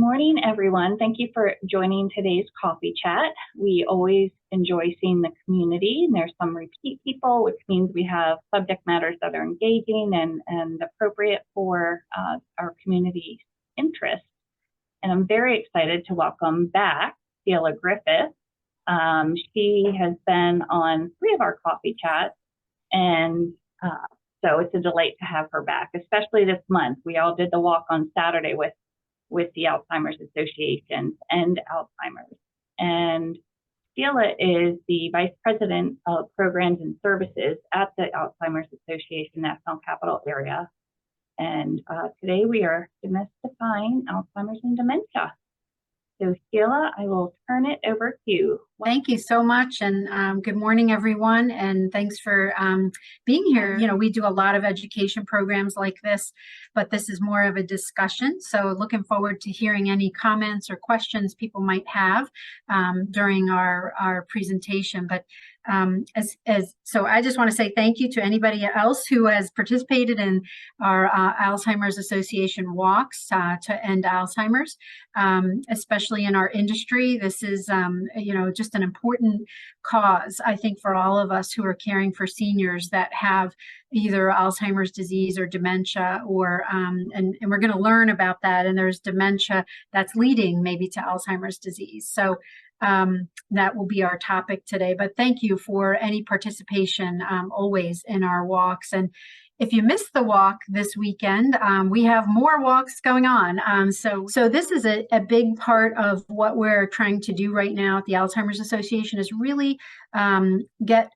morning, everyone. Thank you for joining today's coffee chat. We always enjoy seeing the community, and there's some repeat people, which means we have subject matters that are engaging and appropriate for our community's interest. And I'm very excited to welcome back Sheila Griffith. She has been on 3 of our coffee chats, and so it's a delight to have her back, especially this month. We all did the walk on Saturday with the Alzheimer's Association and Alzheimer's. And Sheila is the Vice President of Programs and Services at the Alzheimer's Association National Capital Area. And today we are demystifying Alzheimer's and dementia. So Sheila, I will turn it over to you. Thank you so much, and good morning, everyone, and thanks for being here. You know, we do a lot of education programs like this, but this is more of a discussion. So looking forward to hearing any comments or questions people might have during our presentation. But so I just want to say thank you to anybody else who has participated in our Alzheimer's Association walks to end Alzheimer's, especially in our industry. This is, you know, just an important cause, I think, for all of us who are caring for seniors that have either Alzheimer's disease or dementia, or and we're going to learn about that. And there's dementia that's leading maybe to Alzheimer's disease. So that will be our topic today. But thank you for any participation always in our walks. And if you missed the walk this weekend, we have more walks going on. So this is a big part of what we're trying to do right now at the Alzheimer's Association, is really get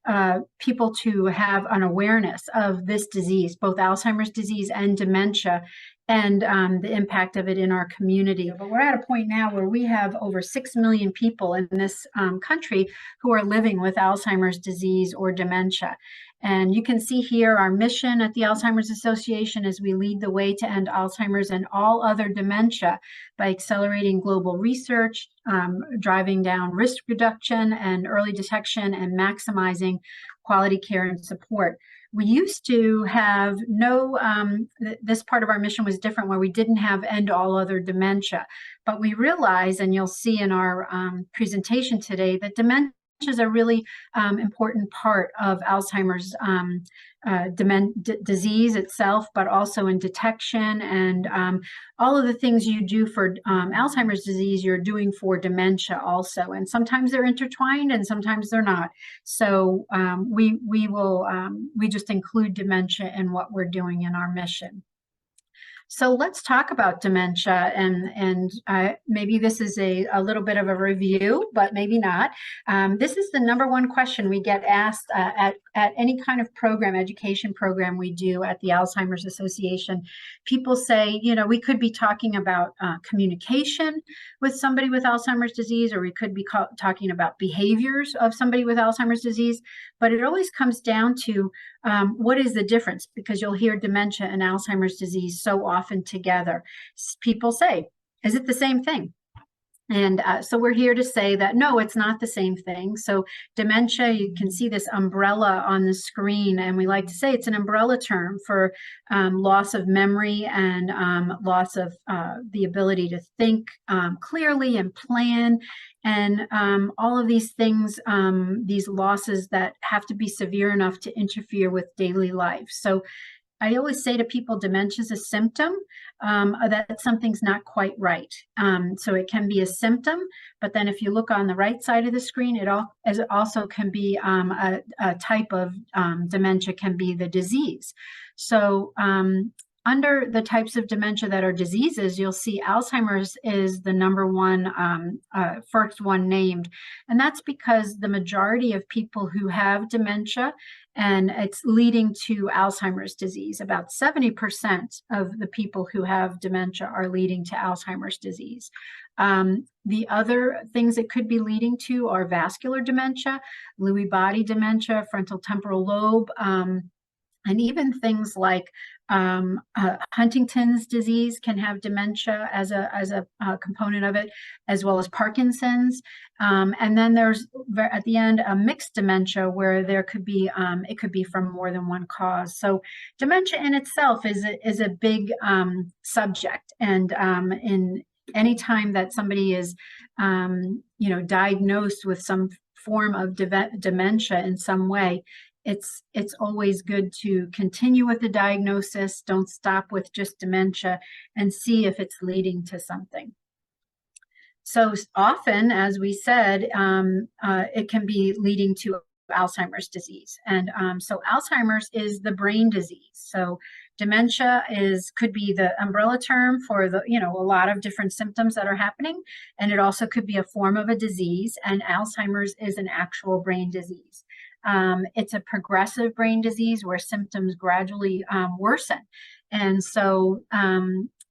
people to have an awareness of this disease, both Alzheimer's disease and dementia, and the impact of it in our community. But we're at a point now where we have over 6 million people in this country who are living with Alzheimer's disease or dementia. And you can see here our mission at the Alzheimer's Association is we lead the way to end Alzheimer's and all other dementia by accelerating global research, driving down risk reduction and early detection, and maximizing quality care and support. We used to have no, this part of our mission was different, where we didn't have end all other dementia. But we realize, and you'll see in our presentation today, that dementia is a really important part of Alzheimer's disease itself, but also in detection, and all of the things you do for Alzheimer's disease, you're doing for dementia also. And sometimes they're intertwined and sometimes they're not. So we just include dementia in what we're doing in our mission. So let's talk about dementia, and maybe this is a little bit of a review, but maybe not. This is the #1 question we get asked at any kind of program, education program we do at the Alzheimer's Association. People say, you know, we could be talking about communication with somebody with Alzheimer's disease, or we could be talking about behaviors of somebody with Alzheimer's disease, but it always comes down to what is the difference? Because you'll hear dementia and Alzheimer's disease so often together. People say, is it the same thing? And so we're here to say that, no, it's not the same thing. So dementia, you can see this umbrella on the screen, and we like to say it's an umbrella term for loss of memory and loss of the ability to think clearly and plan, and all of these things, these losses that have to be severe enough to interfere with daily life. So I always say to people, dementia is a symptom, that something's not quite right. So it can be a symptom, but then if you look on the right side of the screen, it also can be a type of dementia, can be the disease. So under the types of dementia that are diseases, you'll see Alzheimer's is the #1, first one named. And that's because the majority of people who have dementia, and it's leading to Alzheimer's disease, about 70% of the people who have dementia are leading to Alzheimer's disease. The other things it could be leading to are vascular dementia, Lewy body dementia, frontal temporal lobe, and even things like Huntington's disease can have dementia as a component of it, as well as Parkinson's. And then there's, at the end, a mixed dementia, where there could be it could be from more than one cause. So dementia in itself is a big subject, and anytime that somebody is, diagnosed with some form of dementia in some way, it's always good to continue with the diagnosis. Don't stop with just dementia, and see if it's leading to something. So often, as we said, it can be leading to Alzheimer's disease. And so Alzheimer's is the brain disease. So dementia could be the umbrella term for a lot of different symptoms that are happening. And it also could be a form of a disease. And Alzheimer's is an actual brain disease. It's a progressive brain disease where symptoms gradually worsen. And so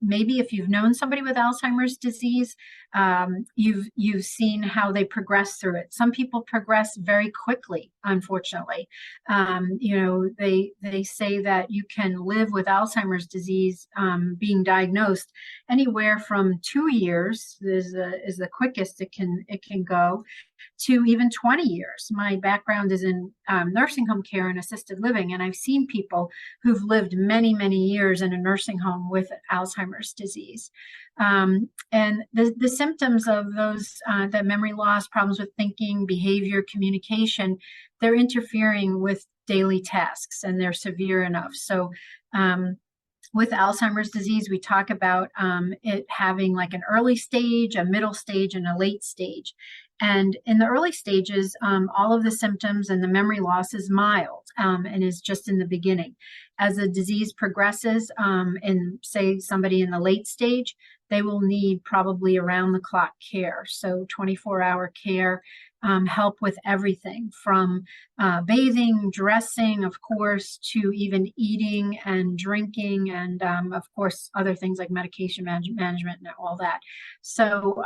maybe if you've known somebody with Alzheimer's disease, you've seen how they progress through it. Some people progress very quickly, unfortunately. They say that you can live with Alzheimer's disease being diagnosed anywhere from 2 years is the quickest it can go, to even 20 years. My background is in nursing home care and assisted living, and I've seen people who've lived many, many years in a nursing home with Alzheimer's disease. And the symptoms of those, the memory loss, problems with thinking, behavior, communication, they're interfering with daily tasks, and they're severe enough. So with Alzheimer's disease, we talk about it having like an early stage, a middle stage, and a late stage. And in the early stages, all of the symptoms and the memory loss is mild and is just in the beginning. As the disease progresses, in say somebody in the late stage, they will need probably around-the-clock care. So 24-hour care, help with everything from bathing, dressing, of course, to even eating and drinking, and of course, other things like medication management and all that. So,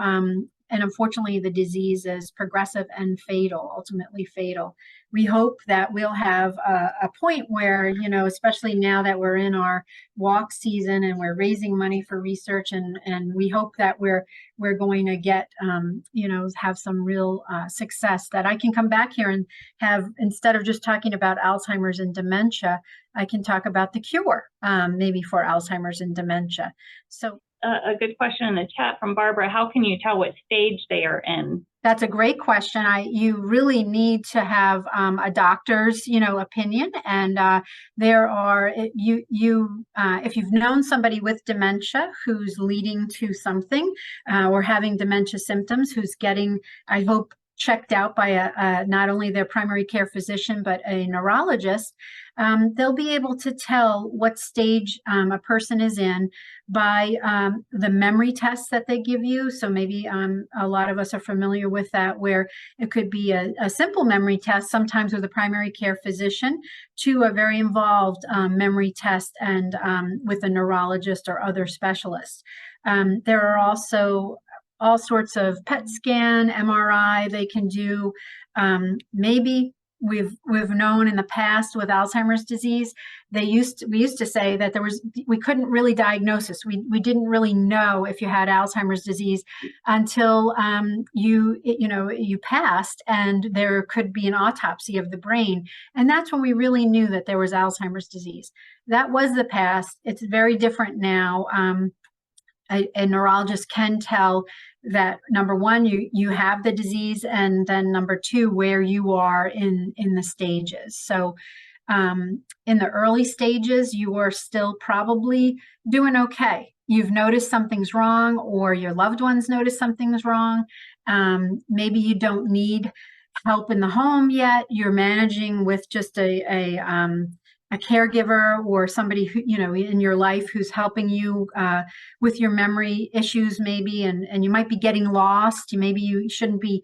and unfortunately, the disease is progressive and fatal, ultimately fatal. We hope that we'll have a point where, especially now that we're in our walk season and we're raising money for research, and we hope that we're going to get, have some real success, that I can come back here and have, instead of just talking about Alzheimer's and dementia, I can talk about the cure, maybe for Alzheimer's and dementia. So a good question in the chat from Barbara. How can you tell what stage they are in? That's a great question. You really need to have a doctor's, opinion. And there are, if you've known somebody with dementia who's leading to something or having dementia symptoms, who's getting, I hope, checked out by not only their primary care physician, but a neurologist, they'll be able to tell what stage a person is in by the memory tests that they give you. So maybe a lot of us are familiar with that, where it could be a simple memory test, sometimes with a primary care physician, to a very involved memory test and with a neurologist or other specialists. There are also all sorts of PET scan, MRI they can do. Maybe we've known in the past with Alzheimer's disease, we used to say that we couldn't really diagnose this. We didn't really know if you had Alzheimer's disease until you passed, and there could be an autopsy of the brain, and that's when we really knew that there was Alzheimer's disease. That was the past. It's very different now. A neurologist can tell that, number one, you have the disease, and then number two, where you are in the stages. So in the early stages, you are still probably doing okay. You've noticed something's wrong, or your loved ones notice something's wrong. Maybe you don't need help in the home yet. You're managing with just a caregiver or somebody who, in your life who's helping you with your memory issues, maybe, and you might be getting lost. Maybe you shouldn't be,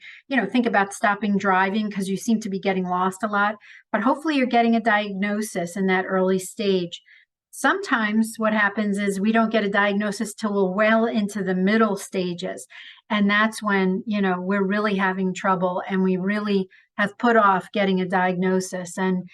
think about stopping driving because you seem to be getting lost a lot, but hopefully you're getting a diagnosis in that early stage. Sometimes what happens is we don't get a diagnosis till we're well into the middle stages. And that's when, we're really having trouble, and we really have put off getting a diagnosis. And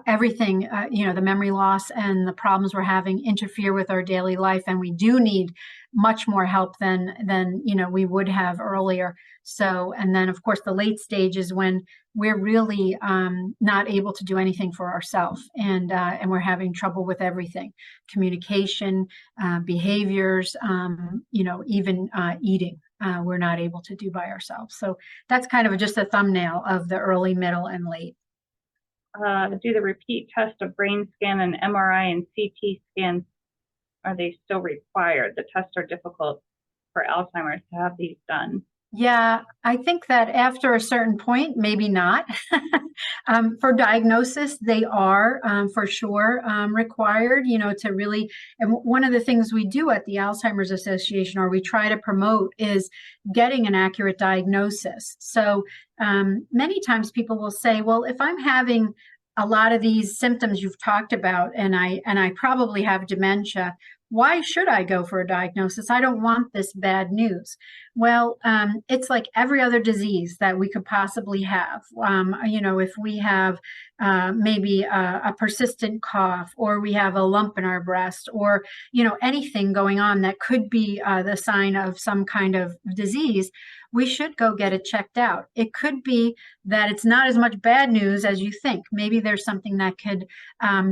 everything, the memory loss and the problems we're having interfere with our daily life, and we do need much more help than we would have earlier. So, and then of course the late stage is when we're really not able to do anything for ourselves, and we're having trouble with everything, communication, behaviors, even eating. We're not able to do by ourselves. So that's kind of just a thumbnail of the early, middle, and late. Do the repeat test of brain scan and MRI and CT scans, are they still required? The tests are difficult for Alzheimer's to have these done. Yeah, I think that after a certain point, maybe not. For diagnosis, they are for sure required, to really, and one of the things we do at the Alzheimer's Association, or we try to promote, is getting an accurate diagnosis. So many times people will say, well, if I'm having a lot of these symptoms you've talked about, and I probably have dementia, why should I go for a diagnosis? I don't want this bad news. Well, it's like every other disease that we could possibly have. If we have maybe a persistent cough, or we have a lump in our breast, or, anything going on that could be the sign of some kind of disease, we should go get it checked out. It could be that it's not as much bad news as you think. Maybe there's something that could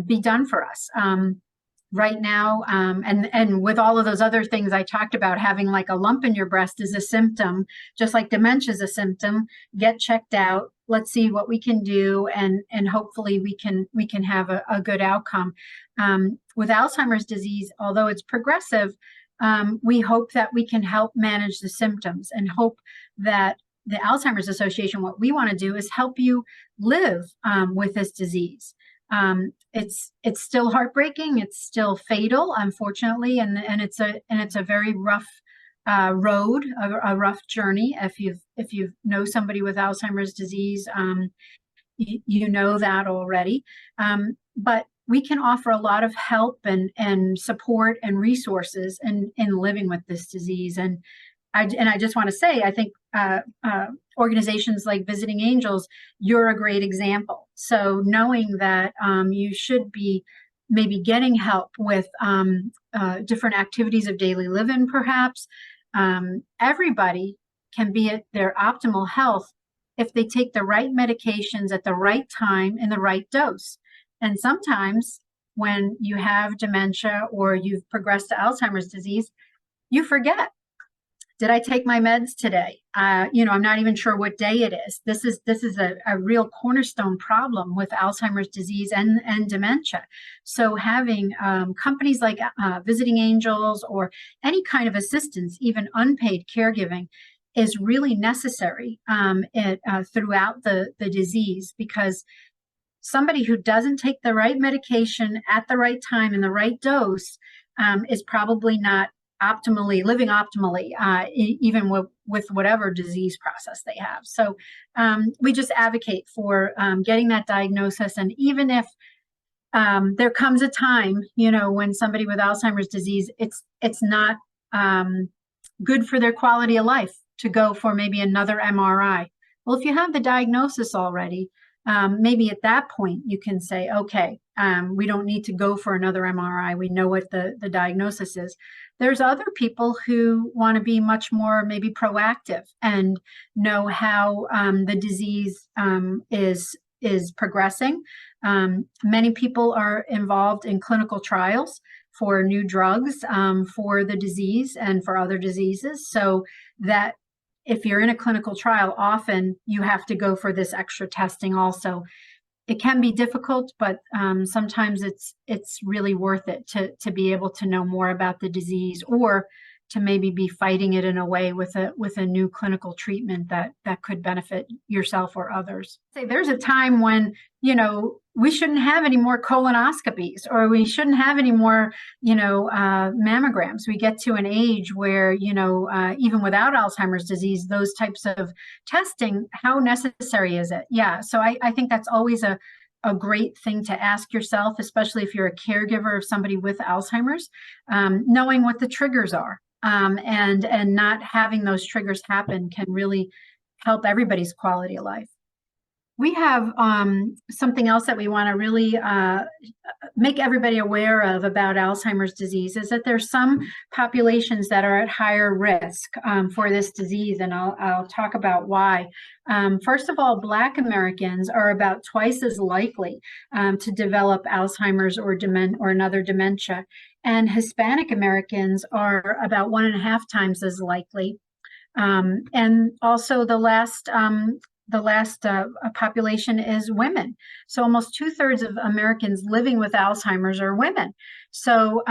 be done for us. Right now, and with all of those other things I talked about, having like a lump in your breast is a symptom, just like dementia is a symptom. Get checked out. Let's see what we can do, and hopefully we can have a good outcome. With Alzheimer's disease, although it's progressive, we hope that we can help manage the symptoms, and hope that the Alzheimer's Association, what we want to do is help you live with this disease. It's still heartbreaking. It's still fatal, unfortunately, and it's a very rough road, a rough journey. If you know somebody with Alzheimer's disease, you know that already. But we can offer a lot of help and support and resources in living with this disease. And I just want to say, I think organizations like Visiting Angels, you're a great example. So knowing that you should be maybe getting help with different activities of daily living, perhaps. Everybody can be at their optimal health if they take the right medications at the right time in the right dose. And sometimes when you have dementia or you've progressed to Alzheimer's disease, you forget. Did I take my meds today? I'm not even sure what day it is. This is a real cornerstone problem with Alzheimer's disease and dementia. So having companies like Visiting Angels, or any kind of assistance, even unpaid caregiving, is really necessary throughout the disease, because somebody who doesn't take the right medication at the right time in the right dose is probably not living optimally, even with whatever disease process they have. So we just advocate for getting that diagnosis. And even if there comes a time, when somebody with Alzheimer's disease, it's not good for their quality of life to go for maybe another MRI. Well, if you have the diagnosis already, maybe at that point you can say, okay, we don't need to go for another MRI. We know what the diagnosis is. There's other people who want to be much more maybe proactive and know how the disease is progressing. Many people are involved in clinical trials for new drugs for the disease and for other diseases. So that if you're in a clinical trial, often you have to go for this extra testing also. It can be difficult, but sometimes it's really worth it to be able to know more about the disease, or to maybe be fighting it in a way with a new clinical treatment that could benefit yourself or others. There's a time when, we shouldn't have any more colonoscopies, or we shouldn't have any more, mammograms. We get to an age where, even without Alzheimer's disease, those types of testing, how necessary is it? Yeah. So I think that's always a great thing to ask yourself, especially if you're a caregiver of somebody with Alzheimer's, knowing what the triggers are. And not having those triggers happen can really help everybody's quality of life. We have something else that we want to really make everybody aware of about Alzheimer's disease is that there's some populations that are at higher risk for this disease, and I'll talk about why. First of all, Black Americans are about twice as likely to develop Alzheimer's or another dementia, and Hispanic Americans are about 1.5 times as likely. And also the last population is women. So almost 2/3 of Americans living with Alzheimer's are women. So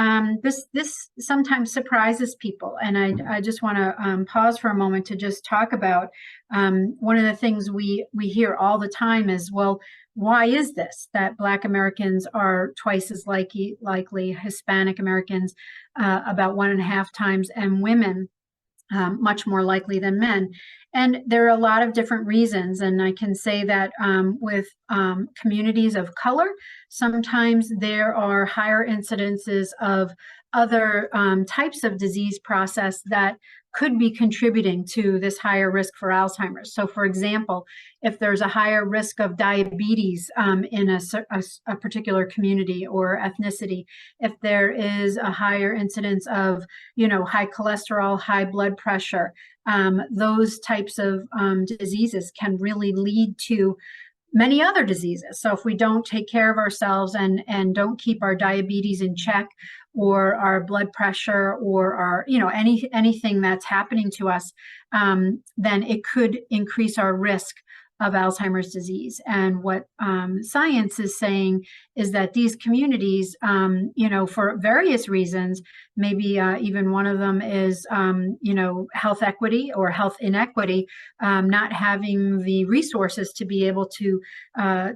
this sometimes surprises people. And I just want to pause for a moment to just talk about one of the things we hear all the time is, well, why is this that Black Americans are twice as likely, Hispanic Americans about 1.5 times, and women much more likely than men? And there are a lot of different reasons. And I can say that with communities of color, sometimes there are higher incidences of other types of disease process that could be contributing to this higher risk for Alzheimer's. So for example, if there's a higher risk of diabetes in a particular community or ethnicity, if there is a higher incidence of, high cholesterol, high blood pressure, those types of diseases can really lead to many other diseases. So if we don't take care of ourselves and don't keep our diabetes in check, or our blood pressure, or our, anything that's happening to us, then it could increase our risk of Alzheimer's disease. And what science is saying is that these communities, for various reasons, maybe even one of them is, health equity or health inequity, not having the resources to be able to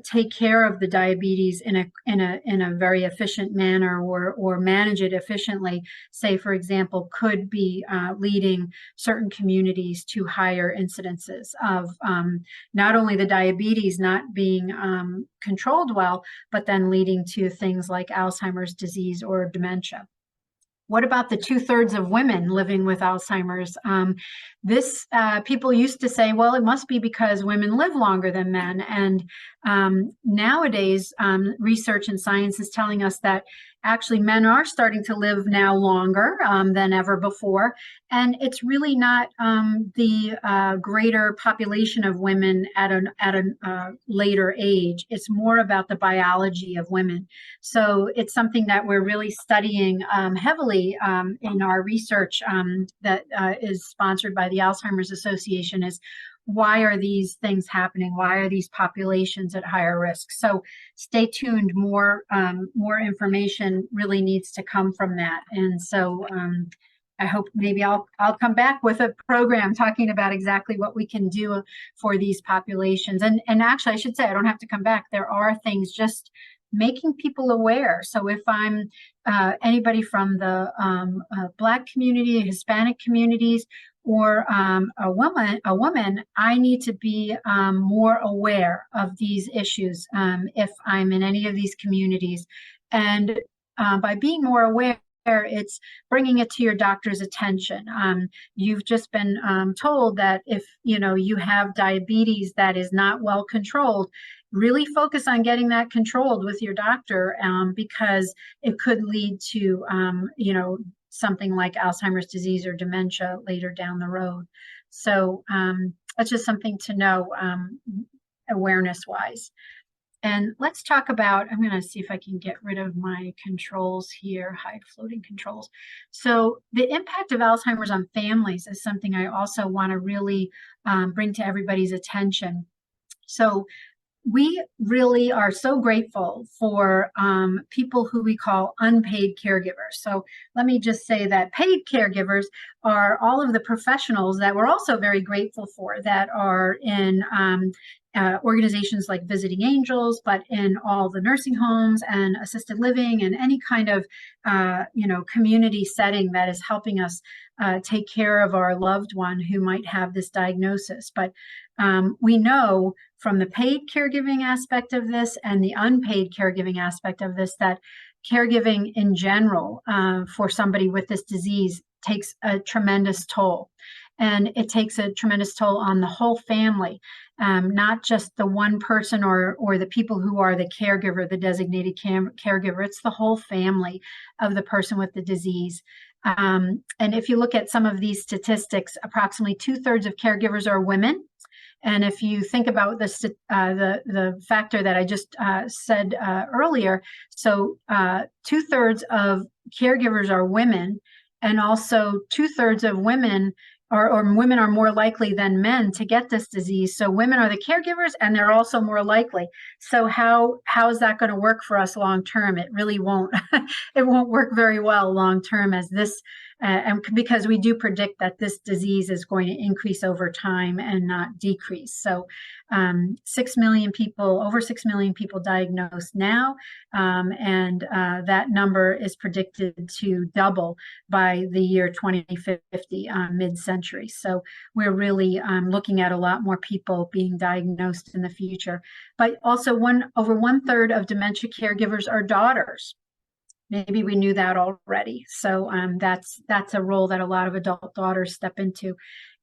take care of the diabetes in a very efficient manner, or manage it efficiently, say, for example, could be leading certain communities to higher incidences of not only the diabetes not being controlled well, but then leading to things like Alzheimer's disease or dementia. What about the 2/3 of women living with Alzheimer's? People used to say, well, it must be because women live longer than men. And nowadays, research and science is telling us that actually men are starting to live now longer than ever before. And it's really not the greater population of women at a later age. It's more about the biology of women. So it's something that we're really studying heavily in our research that is sponsored by the Alzheimer's Association, is why are these things happening? Why are these populations at higher risk? So stay tuned. More information really needs to come from that. And so I hope maybe I'll come back with a program talking about exactly what we can do for these populations. And actually, I should say, I don't have to come back. There are things, just making people aware. So if I'm anybody from the Black community, Hispanic communities, or a woman, I need to be more aware of these issues if I'm in any of these communities. And by being more aware, it's bringing it to your doctor's attention. You've just been told that if you have diabetes that is not well controlled, really focus on getting that controlled with your doctor, because it could lead to something like Alzheimer's disease or dementia later down the road. So that's just something to know awareness-wise. And let's talk about, I'm going to see if I can get rid of my controls here, hide floating controls. So the impact of Alzheimer's on families is something I also want to really bring to everybody's attention. So we really are so grateful for people who we call unpaid caregivers. So let me just say that paid caregivers are all of the professionals that we're also very grateful for, that are in organizations like Visiting Angels, but in all the nursing homes and assisted living and any kind of community setting that is helping us take care of our loved one who might have this diagnosis. But we know from the paid caregiving aspect of this and the unpaid caregiving aspect of this that caregiving in general for somebody with this disease takes a tremendous toll. And it takes a tremendous toll on the whole family. not just the one person or the people who are the caregiver, the designated caregiver. It's the whole family of the person with the disease. And if you look at some of these statistics, approximately 2/3 of caregivers are women. And if you think about the factor that I just said earlier, so 2/3 of caregivers are women, and also 2/3 of women or women are more likely than men to get this disease. So women are the caregivers, and they're also more likely. So how is that going to work for us long term? It really won't. It won't work very well long term, as this, and because we do predict that this disease is going to increase over time and not decrease. So 6 million people, over 6 million people diagnosed now, and that number is predicted to double by the year 2050, mid-century. So we're really looking at a lot more people being diagnosed in the future. But also over 1/3 of dementia caregivers are daughters. Maybe we knew that already. So that's a role that a lot of adult daughters step into.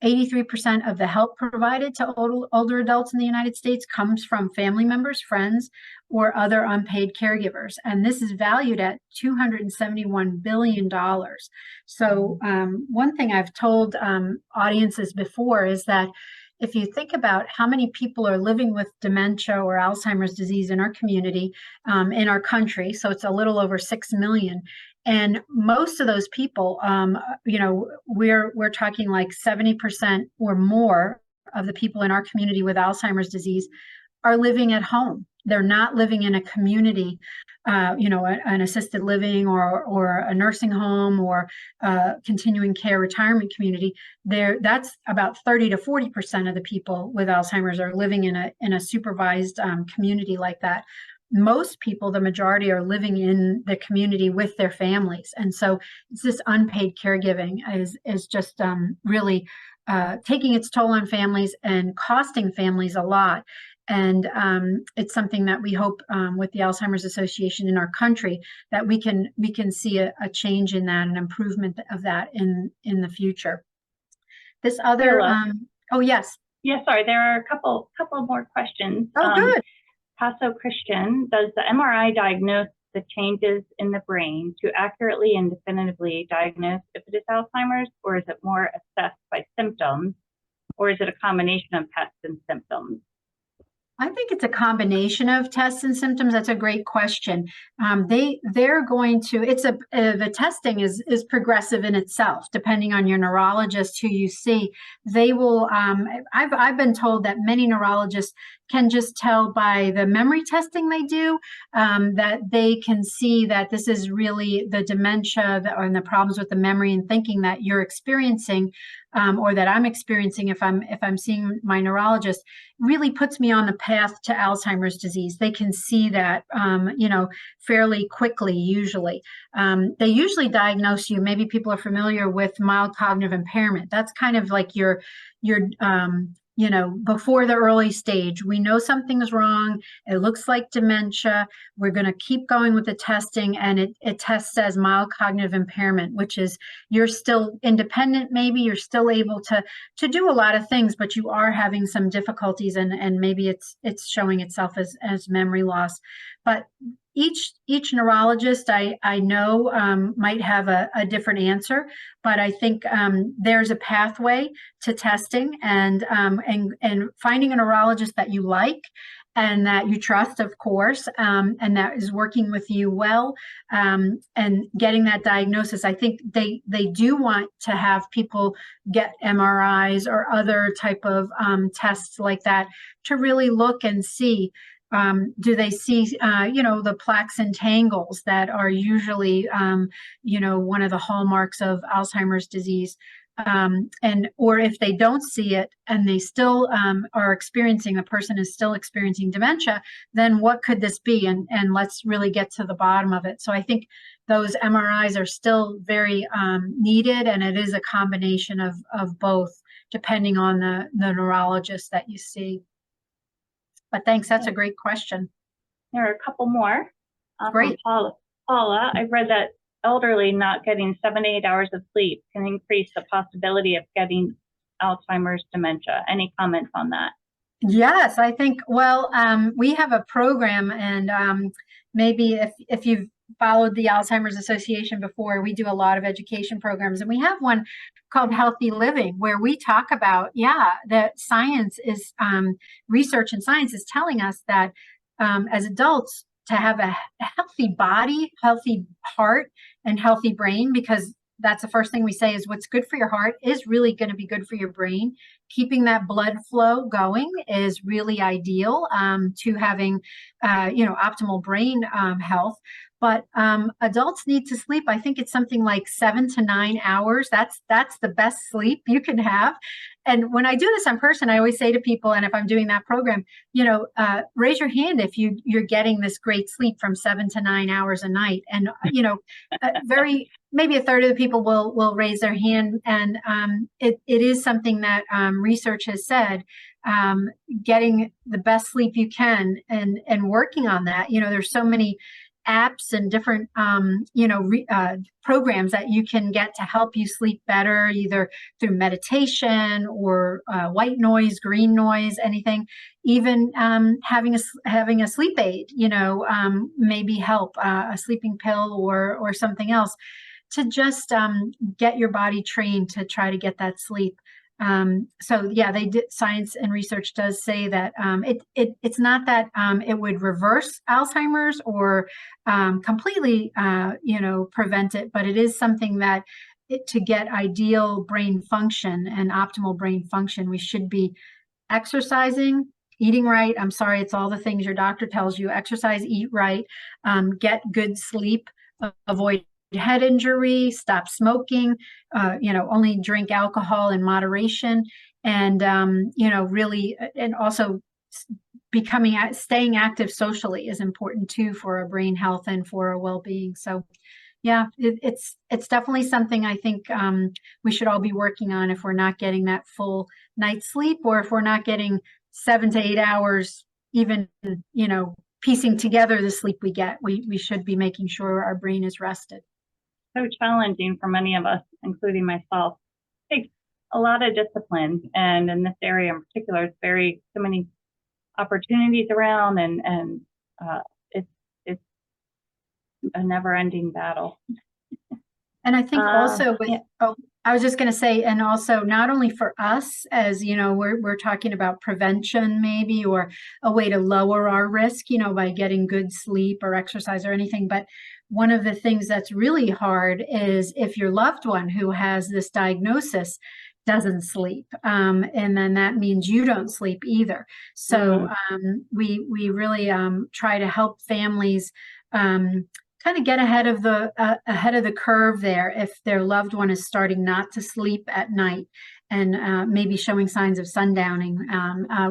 83% of the help provided to older adults in the United States comes from family members, friends, or other unpaid caregivers. And this is valued at $271 billion. So one thing I've told audiences before is that if you think about how many people are living with dementia or Alzheimer's disease in our community, in our country, so it's a little over 6 million. And most of those people, we're talking like 70% or more of the people in our community with Alzheimer's disease are living at home. They're not living in a community, an assisted living or a nursing home or continuing care retirement community. That's about 30 to 40% of the people with Alzheimer's are living in a supervised community like that. Most people, the majority, are living in the community with their families. And so it's this unpaid caregiving is just really taking its toll on families and costing families a lot. And it's something that we hope with the Alzheimer's Association in our country that we can see a change in that, an improvement of that in the future. This other, oh yes. Yeah, sorry, there are a couple more questions. Oh, good. Paso Christian, does the MRI diagnose the changes in the brain to accurately and definitively diagnose if it is Alzheimer's, or is it more assessed by symptoms, or is it a combination of tests and symptoms? I think it's a combination of tests and symptoms. That's a great question. They're going to, the testing is progressive in itself, depending on your neurologist who you see. They will, I've been told that many neurologists can just tell by the memory testing they do, that they can see that this is really the dementia and the problems with the memory and thinking that you're experiencing, or that I'm experiencing if I'm seeing my neurologist, really puts me on the path to Alzheimer's disease. They can see that, fairly quickly, usually. They usually diagnose you, maybe people are familiar with mild cognitive impairment. That's kind of like your before the early stage. We know something's wrong. It looks like dementia. We're going to keep going with the testing, and it tests as mild cognitive impairment, which is you're still independent. Maybe you're still able to do a lot of things, but you are having some difficulties, and maybe it's showing itself as memory loss. But each neurologist I know might have a different answer, but I think there's a pathway to testing and finding a neurologist that you like and that you trust, of course, and that is working with you well, and getting that diagnosis. I think they do want to have people get MRIs or other type of tests like that to really look and see, do they see, the plaques and tangles that are usually, one of the hallmarks of Alzheimer's disease. Or if they don't see it and they still the person is still experiencing dementia, then what could this be? And let's really get to the bottom of it. So I think those MRIs are still very needed, and it is a combination of both, depending on the neurologist that you see. But thanks, that's a great question. There are a couple more. Great. Paula, I've read that elderly not getting 7 to 8 hours of sleep can increase the possibility of getting Alzheimer's dementia. Any comments on that? Yes, I think, well, we have a program, and maybe if you've followed the Alzheimer's Association before, we do a lot of education programs, and we have one called Healthy Living, where we talk about, yeah, that science is, research and science is telling us that as adults, to have a healthy body, healthy heart, and healthy brain, because that's the first thing we say is what's good for your heart is really going to be good for your brain. Keeping that blood flow going is really ideal to having, optimal brain health. But adults need to sleep. I think it's something like 7 to 9 hours. That's the best sleep you can have. And when I do this in person, I always say to people, and if I'm doing that program, raise your hand if you're getting this great sleep from 7 to 9 hours a night. And maybe a third of the people will raise their hand, and it is something that research has said, getting the best sleep you can and working on that. There's so many apps and different programs that you can get to help you sleep better, either through meditation or white noise, green noise, anything. Even having a sleep aid, maybe help, a sleeping pill or something else, to just get your body trained to try to get that sleep. So yeah, science and research does say that it's not that it would reverse Alzheimer's or completely prevent it, but it is something that to get ideal brain function and optimal brain function, we should be exercising, eating right. I'm sorry, it's all the things your doctor tells you: exercise, eat right, get good sleep, avoid head injury, stop smoking, only drink alcohol in moderation, and really, and also staying active socially is important too for our brain health and for our well-being. So yeah, it's definitely something I think we should all be working on if we're not getting that full night's sleep, or if we're not getting 7 to 8 hours, even, piecing together the sleep we get. We should be making sure our brain is rested. So challenging for many of us, including myself. It takes a lot of discipline, and in this area in particular, it's so many opportunities around, and it's a never-ending battle. And I think also I was just going to say, and also not only for us, as we're talking about prevention maybe, or a way to lower our risk, by getting good sleep or exercise or anything, but one of the things that's really hard is if your loved one who has this diagnosis doesn't sleep, and then that means you don't sleep either. So we really try to help families kind of get ahead of the curve there if their loved one is starting not to sleep at night and maybe showing signs of sundowning.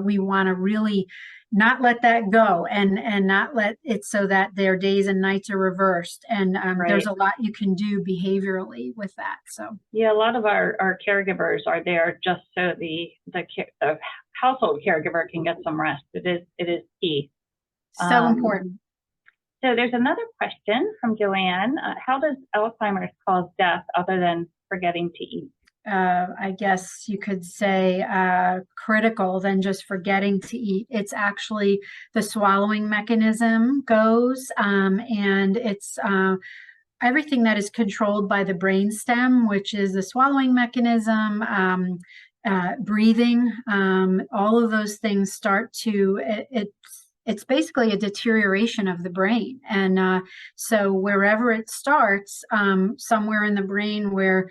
We want to really not let that go, and not let it so that their days and nights are reversed. And Right. There's a lot you can do behaviorally with that. So yeah, a lot of our caregivers are there just so the household caregiver can get some rest. It is key. So important. So there's another question from Joanne. How does Alzheimer's cause death other than forgetting to eat? I guess you could say critical than just forgetting to eat. It's actually the swallowing mechanism goes, and it's everything that is controlled by the brainstem, which is the swallowing mechanism, breathing, all of those things start to, it's basically a deterioration of the brain. And so wherever it starts, somewhere in the brain where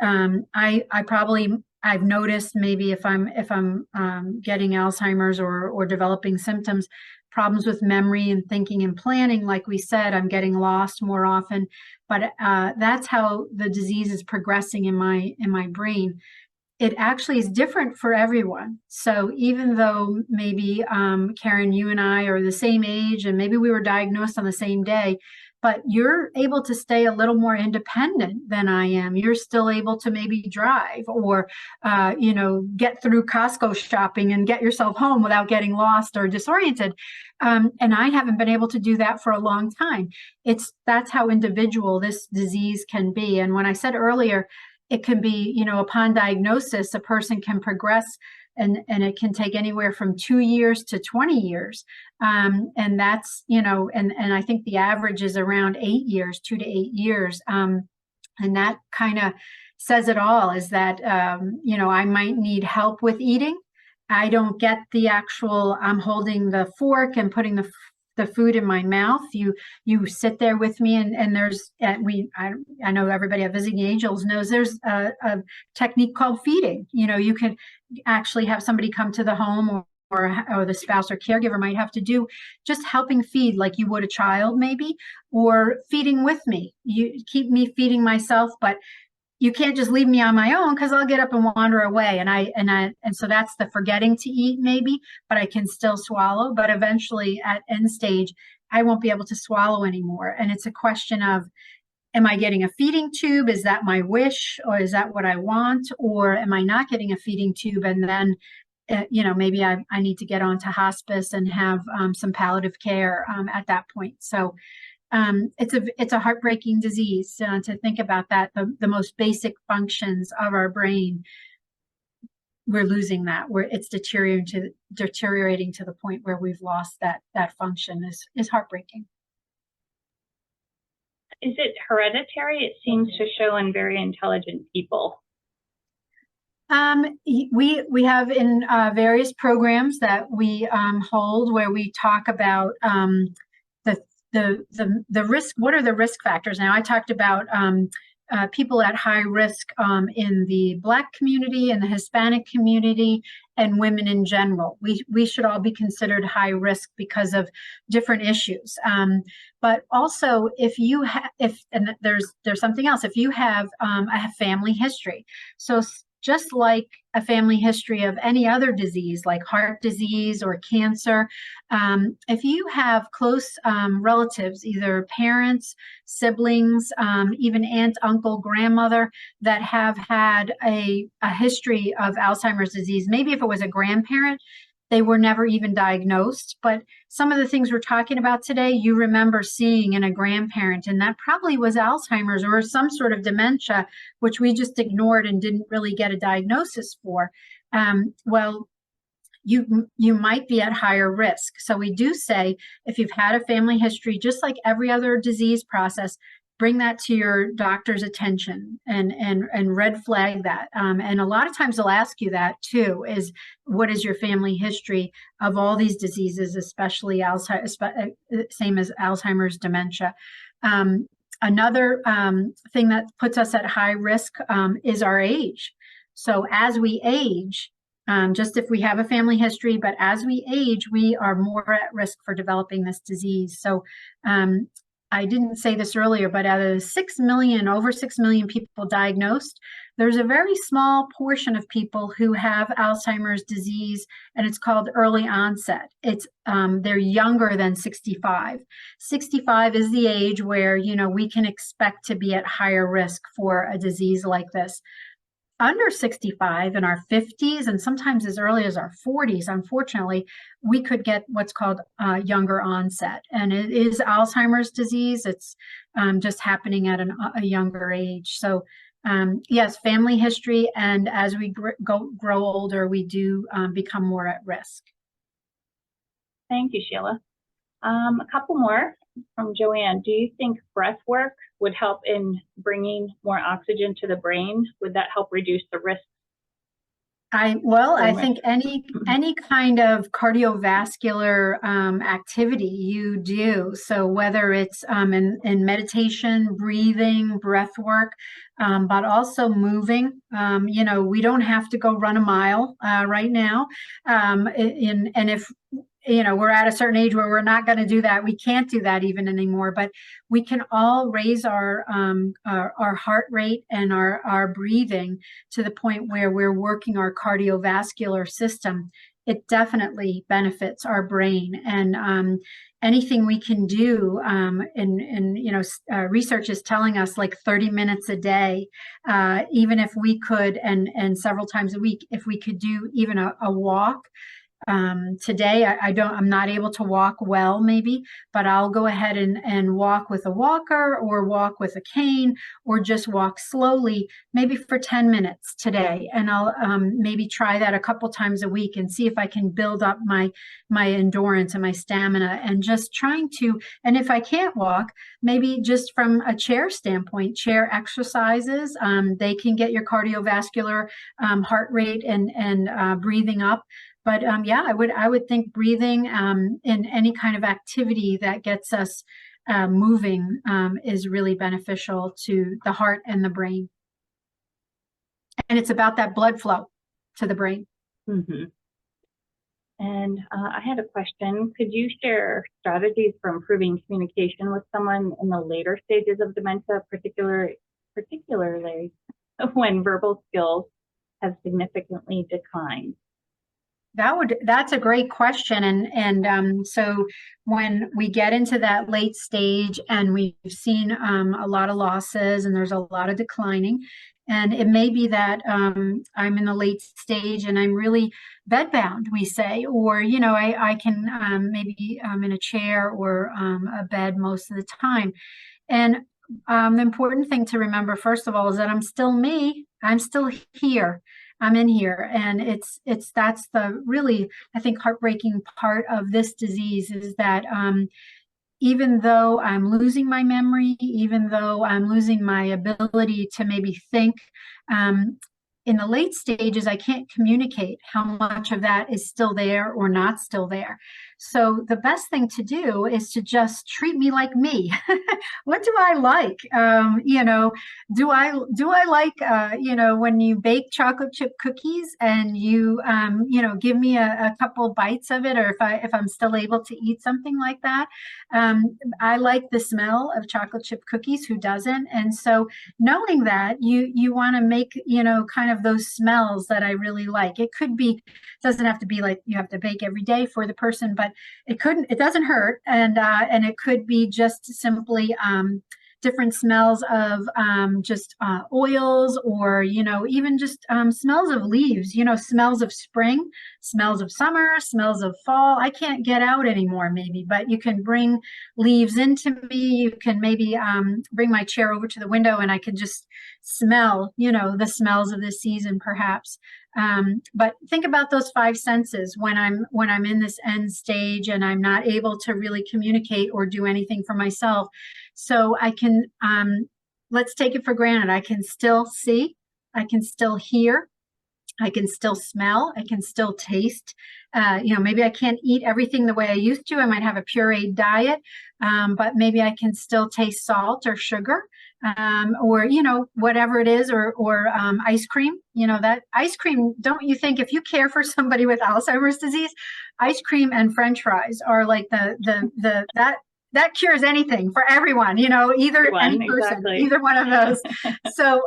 I've noticed, maybe if I'm getting Alzheimer's or developing symptoms, problems with memory and thinking and planning, like we said, I'm getting lost more often. But that's how the disease is progressing in my brain. It actually is different for everyone. So even though maybe Karen, you and I are the same age, and maybe we were diagnosed on the same day, but you're able to stay a little more independent than I am. You're still able to maybe drive or, get through Costco shopping and get yourself home without getting lost or disoriented. And I haven't been able to do that for a long time. That's how individual this disease can be. And when I said earlier, it can be, upon diagnosis, a person can progress and it can take anywhere from 2 years to 20 years. And that's, and I think the average is around 8 years, 2 to 8 years. And that kind of says it all, is that, I might need help with eating. I don't get the actual, I'm holding the fork and putting the food in my mouth. You sit there with me, and there's, I know everybody at Visiting Angels knows there's a technique called feeding. You can actually have somebody come to the home, or the spouse or caregiver might have to do just helping feed like you would a child, maybe, or feeding with me. You keep me feeding myself, but you can't just leave me on my own, because I'll get up and wander away. And so that's the forgetting to eat, maybe, but I can still swallow. But eventually at end stage, I won't be able to swallow anymore. And it's a question of, am I getting a feeding tube? Is that my wish, or is that what I want? Or am I not getting a feeding tube? And then, maybe I need to get onto hospice and have some palliative care at that point. So it's a heartbreaking disease to think about that. The most basic functions of our brain, we're losing that, where it's deteriorating to the point where we've lost that function is heartbreaking. Is it hereditary? It seems to show in very intelligent people. We have in various programs that we hold, where we talk about the risk. What are the risk factors? Now, I talked about people at high risk in the Black community and the Hispanic community, and women in general. We should all be considered high risk because of different issues. But also, and there's something else. If you have a family history, so just like a family history of any other disease, like heart disease or cancer, if you have close relatives, either parents, siblings, even aunt, uncle, grandmother, that have had a history of Alzheimer's disease, maybe if it was a grandparent, they were never even diagnosed, but some of the things we're talking about today, you remember seeing in a grandparent, and that probably was Alzheimer's or some sort of dementia, which we just ignored and didn't really get a diagnosis for. Well, you might be at higher risk. So we do say, if you've had a family history, just like every other disease process, bring that to your doctor's attention and red flag that. And a lot of times they'll ask you that too, is what is your family history of all these diseases, especially Alzheimer's, same as Alzheimer's, dementia. Another thing that puts us at high risk is our age. So as we age, just if we have a family history, but as we age, we are more at risk for developing this disease. So I didn't say this earlier, but out of over 6 million people diagnosed, there's a very small portion of people who have Alzheimer's disease, and it's called early onset. It's they're younger than 65. 65 is the age where, we can expect to be at higher risk for a disease like this. Under 65, in our 50s, and sometimes as early as our 40s, unfortunately, we could get what's called younger onset. And it is Alzheimer's disease. It's just happening at a younger age. So yes, family history. And as we grow older, we do become more at risk. Thank you, Sheila. A couple more from Joanne. Do you think breath work would help in bringing more oxygen to the brain? Would that help reduce the risk? I think any kind of cardiovascular activity you do, so whether it's in meditation, breathing, breath work, but also moving. We don't have to go run a mile right now. And if we're at a certain age where we're not going to do that, we can't do that even anymore, but we can all raise our heart rate and our breathing to the point where we're working our cardiovascular system. It definitely benefits our brain, and anything we can do, research is telling us like 30 minutes a day, even if we could, and several times a week, if we could do even a walk, Today, I'm not able to walk well, maybe, but I'll go ahead and walk with a walker or walk with a cane or just walk slowly, maybe for 10 minutes today. And I'll maybe try that a couple times a week and see if I can build up my endurance and my stamina, and just trying to, and if I can't walk, maybe just from a chair standpoint, chair exercises, they can get your cardiovascular heart rate and breathing up. But yeah, I would think breathing in any kind of activity that gets us moving is really beneficial to the heart and the brain. And it's about that blood flow to the brain. Mm-hmm. And I had a question. Could you share strategies for improving communication with someone in the later stages of dementia, particularly when verbal skills have significantly declined? That's a great question. And so when we get into that late stage and we've seen a lot of losses and there's a lot of declining, and it may be that I'm in the late stage and I'm really bedbound, we say, or, I can maybe in a chair or a bed most of the time. And the important thing to remember, first of all, is that I'm still me. I'm still here. I'm in here. And that's the really, I think, heartbreaking part of this disease, is that even though I'm losing my memory, even though I'm losing my ability to maybe think, in the late stages, I can't communicate how much of that is still there or not still there. So the best thing to do is to just treat me like me. What do I like? Do I like, when you bake chocolate chip cookies and you, give me a couple bites of it, or if I'm still able to eat something like that. I like the smell of chocolate chip cookies. Who doesn't? And so knowing that, you want to make, kind of those smells that I really like. It doesn't have to be like you have to bake every day for the person, but it doesn't hurt. And it could be just simply different smells of just oils, or, even just smells of leaves, smells of spring, smells of summer, smells of fall. I can't get out anymore, maybe, but you can bring leaves into me. You can maybe bring my chair over to the window and I can just smell, the smells of the season, perhaps. But think about those five senses when I'm in this end stage and I'm not able to really communicate or do anything for myself. So I can, let's take it for granted. I can still see, I can still hear, I can still smell, I can still taste. Maybe I can't eat everything the way I used to. I might have a pureed diet, but maybe I can still taste salt or sugar, or, whatever it is, or ice cream. That ice cream, don't you think, if you care for somebody with Alzheimer's disease, ice cream and French fries are like that cures anything for everyone, any person, exactly. Either one of those. So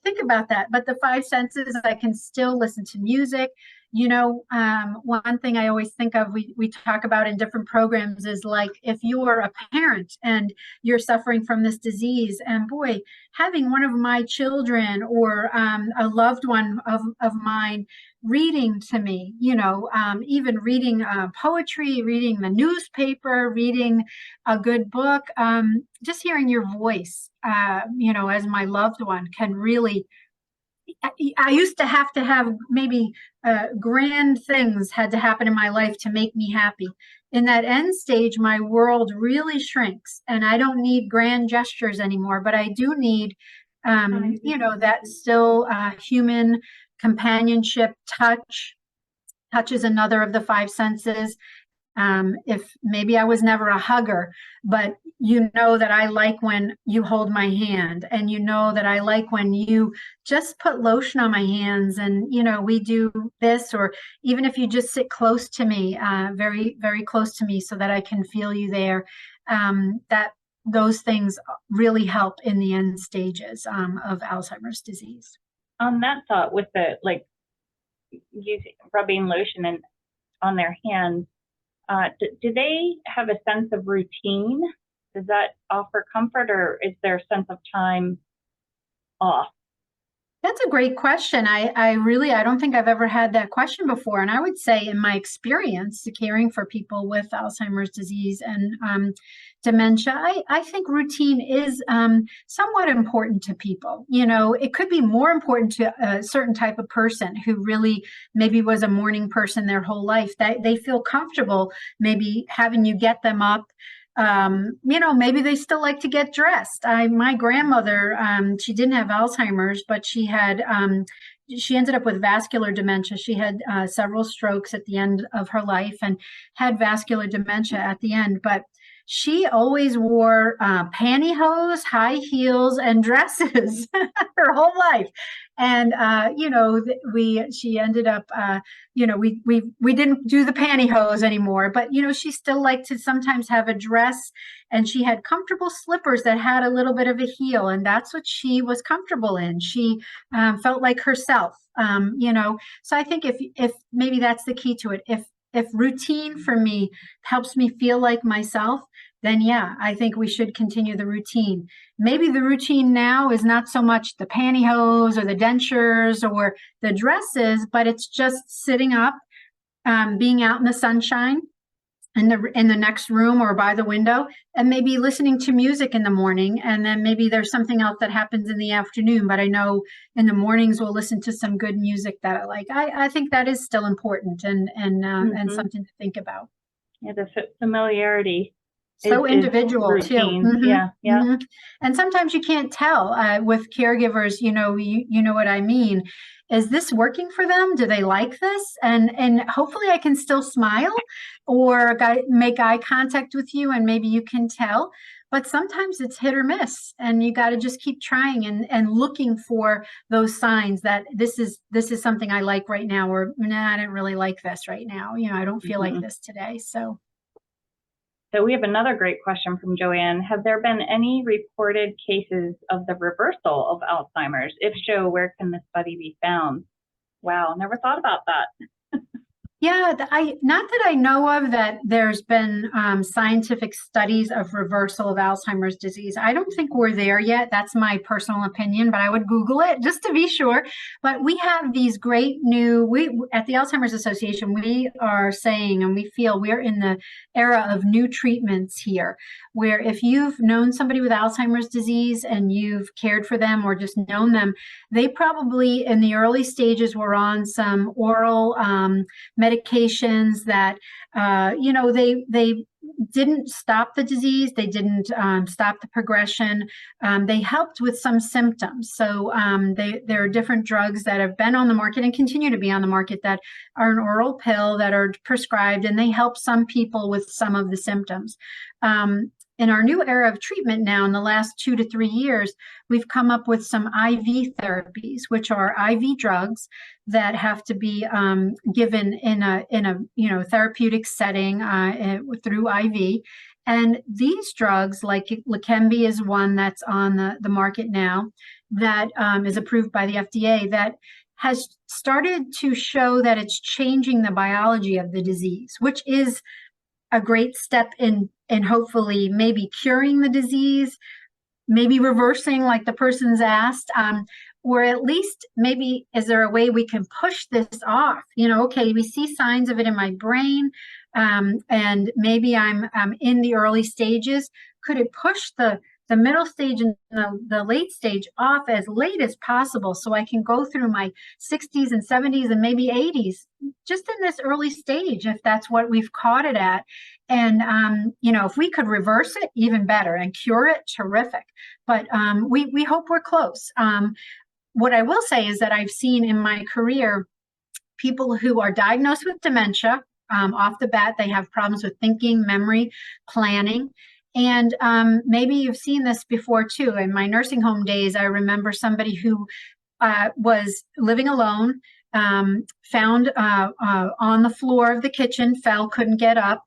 think about that. But the five senses, I can still listen to music. One thing I always think of, we talk about in different programs, is like, if you're a parent and you're suffering from this disease, and boy, having one of my children or a loved one of mine reading to me, even reading poetry, reading the newspaper, reading a good book, just hearing your voice, as my loved one can really, I used to have maybe grand things had to happen in my life to make me happy. In that end stage, my world really shrinks, and I don't need grand gestures anymore, but I do need, that still human companionship. Touch is another of the five senses. If maybe I was never a hugger, but that I like when you hold my hand, and that I like when you just put lotion on my hands, and we do this, or even if you just sit close to me, very, very close to me, so that I can feel you there. That those things really help in the end stages of Alzheimer's disease. On that thought, with the rubbing lotion on their hands, do they have a sense of routine? Does that offer comfort, or is there a sense of time off? That's a great question. I don't think I've ever had that question before. And I would say, in my experience caring for people with Alzheimer's disease and dementia, I think routine is somewhat important to people. You know, it could be more important to a certain type of person who really maybe was a morning person their whole life, that they feel comfortable maybe having you get them up. You know, maybe they still like to get dressed. My grandmother, she didn't have Alzheimer's, but she ended up with vascular dementia. She had several strokes at the end of her life and had vascular dementia at the end. But she always wore pantyhose, high heels, and dresses her whole life. And you know, she ended up, you know, we didn't do the pantyhose anymore, but you know, she still liked to sometimes have a dress, and she had comfortable slippers that had a little bit of a heel, and that's what she was comfortable in. She felt like herself, you know. So I think if maybe that's the key to it. If routine for me helps me feel like myself, then yeah, I think we should continue the routine. Maybe the routine now is not so much the pantyhose or the dentures or the dresses, but it's just sitting up, being out in the sunshine in the next room or by the window, and maybe listening to music in the morning. And then maybe there's something else that happens in the afternoon, but I know in the mornings we'll listen to some good music that I like. I think that is still important and something to think about. Yeah, the familiarity. So individual too. Yeah. And sometimes you can't tell with caregivers, you know what I mean. Is this working for them? Do they like this? And hopefully I can still smile or make eye contact with you, and maybe you can tell. But sometimes it's hit or miss, and you got to just keep trying and looking for those signs that this is something I like right now, or nah, I didn't really like this right now. You know, I don't feel like this today. So we have another great question from Joanne. Have there been any reported cases of the reversal of Alzheimer's? If so, where can the study be found? Wow, never thought about that. Yeah, not that I know of that there's been scientific studies of reversal of Alzheimer's disease. I don't think we're there yet. That's my personal opinion, but I would Google it just to be sure. But we have these great at the Alzheimer's Association, we are saying, and we feel we're in the era of new treatments here, where if you've known somebody with Alzheimer's disease and you've cared for them or just known them, they probably in the early stages were on some oral medications that, you know, they didn't stop the disease. They didn't stop the progression. They helped with some symptoms. So there are different drugs that have been on the market and continue to be on the market that are an oral pill that are prescribed, and they help some people with some of the symptoms. In our new era of treatment now, in the last 2 to 3 years, we've come up with some IV therapies, which are IV drugs that have to be given in a therapeutic setting through IV. And these drugs, like Leqembi, is one that's on the market now that is approved by the FDA, that has started to show that it's changing the biology of the disease, which is a great step in hopefully maybe curing the disease, maybe reversing like the person's asked, or at least maybe is there a way we can push this off? You know, okay, we see signs of it in my brain, and maybe I'm in the early stages. Could it push the middle stage and the late stage off as late as possible, so I can go through my 60s and 70s and maybe 80s just in this early stage, if that's what we've caught it at. And you know, if we could reverse it, even better, and cure it, terrific. But we hope we're close. What I will say is that I've seen in my career people who are diagnosed with dementia. Off the bat, they have problems with thinking, memory, planning. And maybe you've seen this before too. In my nursing home days, I remember somebody who was living alone, found on the floor of the kitchen, fell, couldn't get up.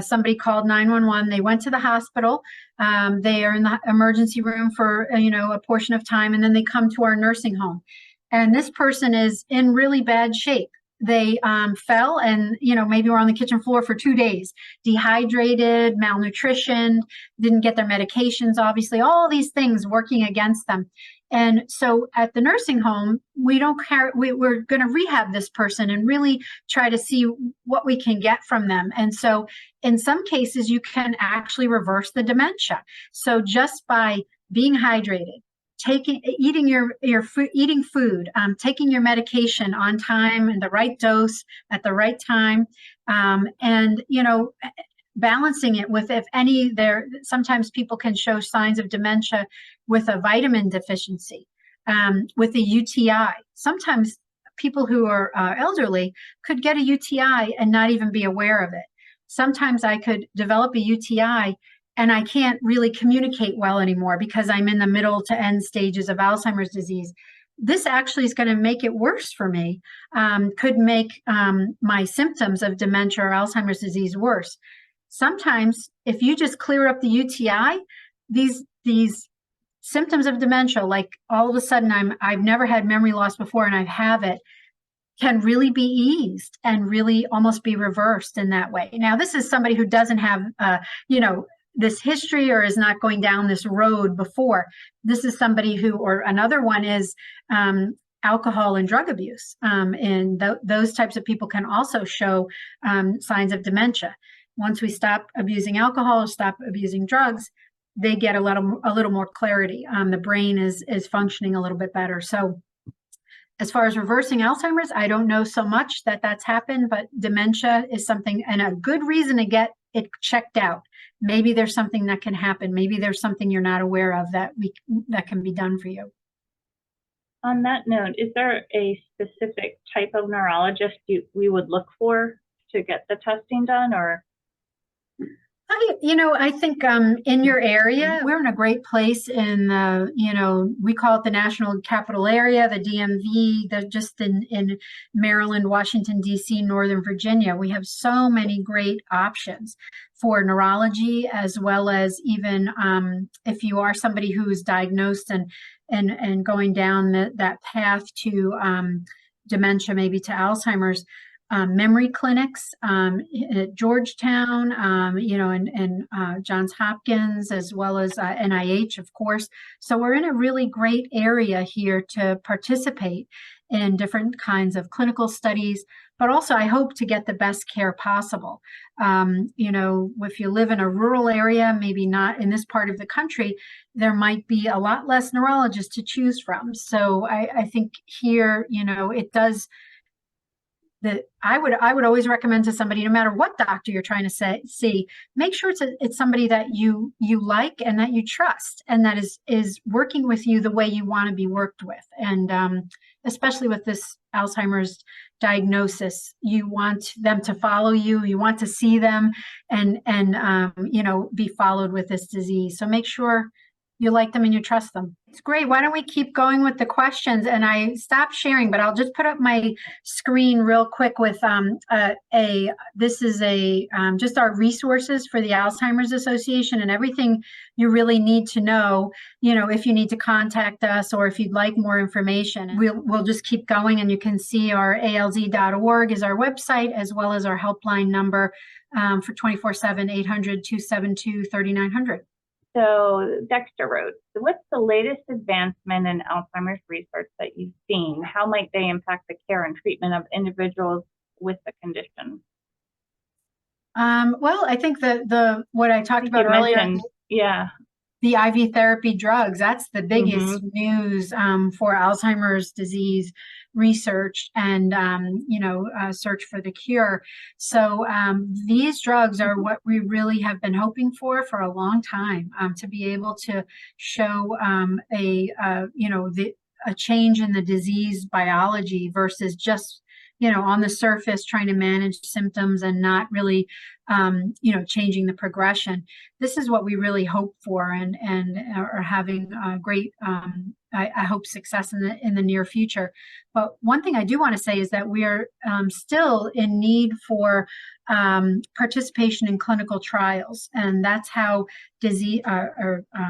Somebody called 911. They went to the hospital. They are in the emergency room for a portion of time, and then they come to our nursing home. And this person is in really bad shape. they fell and, maybe were on the kitchen floor for 2 days, dehydrated, malnutrition, didn't get their medications, obviously, all these things working against them. And so at the nursing home, we're going to rehab this person and really try to see what we can get from them. And so in some cases, you can actually reverse the dementia. So just by being hydrated, eating food, taking your medication on time and the right dose at the right time, and balancing it with, sometimes people can show signs of dementia with a vitamin deficiency, with a UTI. Sometimes people who are elderly could get a UTI and not even be aware of it. Sometimes I could develop a UTI and I can't really communicate well anymore because I'm in the middle to end stages of Alzheimer's disease. This actually is going to make it worse for me, could make my symptoms of dementia or Alzheimer's disease worse. Sometimes if you just clear up the UTI, these symptoms of dementia, like all of a sudden I've never had memory loss before and I have it, can really be eased and really almost be reversed in that way. Now, this is somebody who doesn't have, this history or is not going down this road before. This is somebody who, or another one is alcohol and drug abuse. And those types of people can also show signs of dementia. Once we stop abusing alcohol, stop abusing drugs, they get a little more clarity. The brain is functioning a little bit better. So as far as reversing Alzheimer's, I don't know so much that's happened, but dementia is something, and a good reason to get it checked out. Maybe there's something that can happen. Maybe there's something you're not aware of that can be done for you. On that note, is there a specific type of neurologist we would look for to get the testing done, or? I think in your area, we're in a great place in the, we call it the National Capital Area, the DMV, just in Maryland, Washington, D.C., Northern Virginia. We have so many great options for neurology, as well as even if you are somebody who is diagnosed and going down that path to dementia, maybe to Alzheimer's. Memory clinics at Georgetown, and Johns Hopkins, as well as NIH, of course. So we're in a really great area here to participate in different kinds of clinical studies, but also I hope to get the best care possible. If you live in a rural area, maybe not in this part of the country, there might be a lot less neurologists to choose from. So I think here, it does. That I would always recommend to somebody, no matter what doctor you're trying to see, make sure it's somebody that you like and that you trust, and that is working with you the way you want to be worked with. And especially with this Alzheimer's diagnosis, you want them to follow you. You want to see them and be followed with this disease. So make sure you like them and you trust them. It's great. Why don't we keep going with the questions? And I stopped sharing, but I'll just put up my screen real quick with this is just our resources for the Alzheimer's Association and everything you really need to know, if you need to contact us or if you'd like more information. We'll just keep going, and you can see our alz.org is our website, as well as our helpline number for 24/7, 800-272-3900. So Dexter wrote, what's the latest advancement in Alzheimer's research that you've seen? How might they impact the care and treatment of individuals with the condition? Well, I think what I talked about earlier, the IV therapy drugs, that's the biggest news for Alzheimer's disease research and, search for the cure. So these drugs are what we really have been hoping for a long time, to be able to show a change in the disease biology versus just on the surface trying to manage symptoms and not really changing the progression. This is what we really hope for and are having great I hope success in the near future. But one thing I do want to say is that we are still in need for participation in clinical trials. And that's how